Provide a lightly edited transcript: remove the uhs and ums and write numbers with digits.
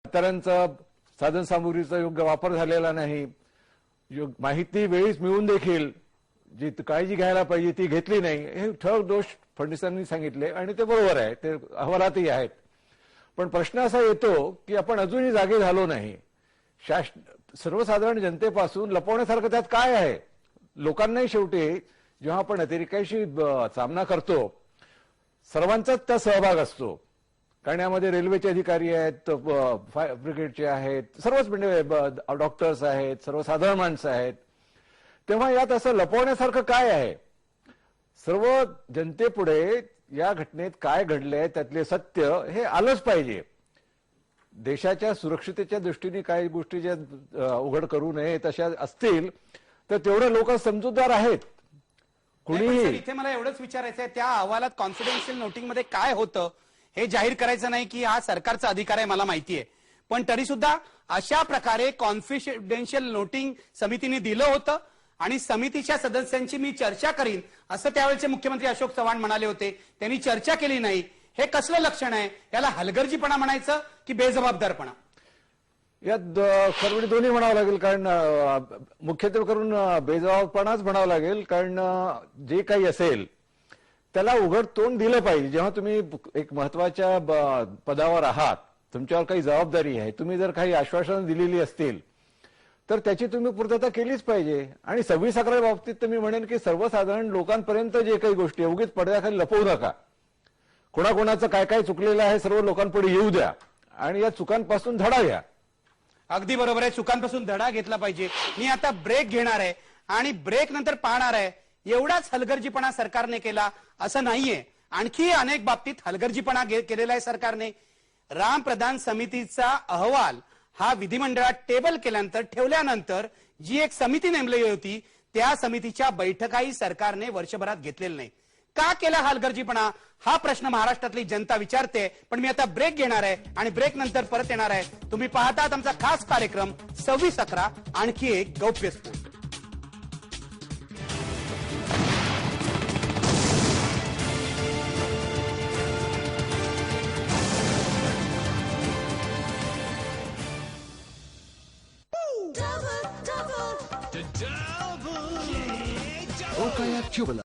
म्हाताऱ्यांचा साधन सामुग्रीचा योग्य वापर झालेला नाही, माहिती वेळीच मिळून देखील जी काळजी घ्यायला पाहिजे ती घेतली नाही, हे ठळक दोष फडणवीसांनी सांगितले आणि ते बरोबर आहे, ते अहवालातही आहेत. पण प्रश्न असा येतो की आपण अजूनही जागे झालो नाही. सर्वसाधारण जनतेपासून लपवण्यासारखं त्यात काय आहे? लोकांनाही शेवटी जेव्हा आपण अतिरेकाशी सामना करतो सर्वांचाच त्या सहभाग असतो, कारण यामध्ये रेल्वेचे अधिकारी आहेत, फायर ब्रिगेडचे आहेत, सर्वच म्हणजे डॉक्टर्स आहेत, सर्वसाधारण माणसं आहेत. तेव्हा यात असं लपवण्यासारखं काय आहे? सर्व जनतेपुढे या घटनेत काय घडलंय त्यातले सत्य हे आलंच पाहिजे. देशाच्या सुरक्षितेच्या दृष्टीने काही गोष्टी ज्या उघड करू नये तशा असतील तर तेवढे लोक समजूतदार आहेत. कुणीही इथे मला एवढंच विचारायचं आहे, त्या अहवालात कॉन्फिडेन्शियल नोटिंग मध्ये काय होतं हे जाहीर करायचं नाही की हा सरकारचा अधिकार आहे मला माहिती आहे, पण तरी सुद्धा अशा प्रकारे कॉन्फिडेन्शियल नोटिंग समितीने दिलं होतं आणि समितीच्या सदस्यांची मी चर्चा करीन असं त्यावेळेचे मुख्यमंत्री अशोक चव्हाण म्हणाले होते. त्यांनी चर्चा केली नाही, हे कसलं लक्षण आहे? याला हलगर्जीपणा म्हणायचं की बेजबाबदारपणा? यात खरवडी दोन्ही म्हणावं लागेल, कारण मुख्यत्वे करून बेजबाबदारपणाच म्हणावं लागेल, कारण जे काही असेल त्याला उघड तोंड दिलं पाहिजे. जेव्हा तुम्ही एक महत्वाच्या पदावर आहात, तुमच्यावर काही जबाबदारी आहे, तुम्ही जर काही आश्वासनं दिलेली असतील तर त्याची तुम्ही पूर्तता केलीच पाहिजे. आणि 26/11 बाबतीत तर मी म्हणेन की सर्वसाधारण लोकांपर्यंत जे काही गोष्टी उगीच पडद्याखाली लपवू नका. कोणाकोणाचं काय काय चुकलेलं आहे सर्व लोकांपुढे येऊ द्या आणि या चुकांपासून धडा घ्या. अगदी बरोबर आहे, चुकांपासून धडा घेतला पाहिजे. मी आता ब्रेक घेणार आहे आणि ब्रेक नंतर पाहणार आहे एवढाच हलगर्जीपणा सरकारने केला असं नाहीये, आणखी अनेक बाबतीत हलगर्जीपणा केलेला आहे सरकारने. राम प्रधान समितीचा अहवाल हा विधिमंडळात टेबल केल्यानंतर ठेवल्यानंतर जी एक समिती नेमली होती त्या समितीच्या बैठकाही सरकारने वर्षभरात घेतलेल्या नाही. का केला हलगर्जीपणा हा प्रश्न महाराष्ट्रातली जनता विचारते. पण मी आता ब्रेक घेणार आहे आणि ब्रेक नंतर परत येणार आहे. तुम्ही पाहतात आमचा खास कार्यक्रम 26/11 आणखी एक गौप्यस्फोट. Okayak Jubilant.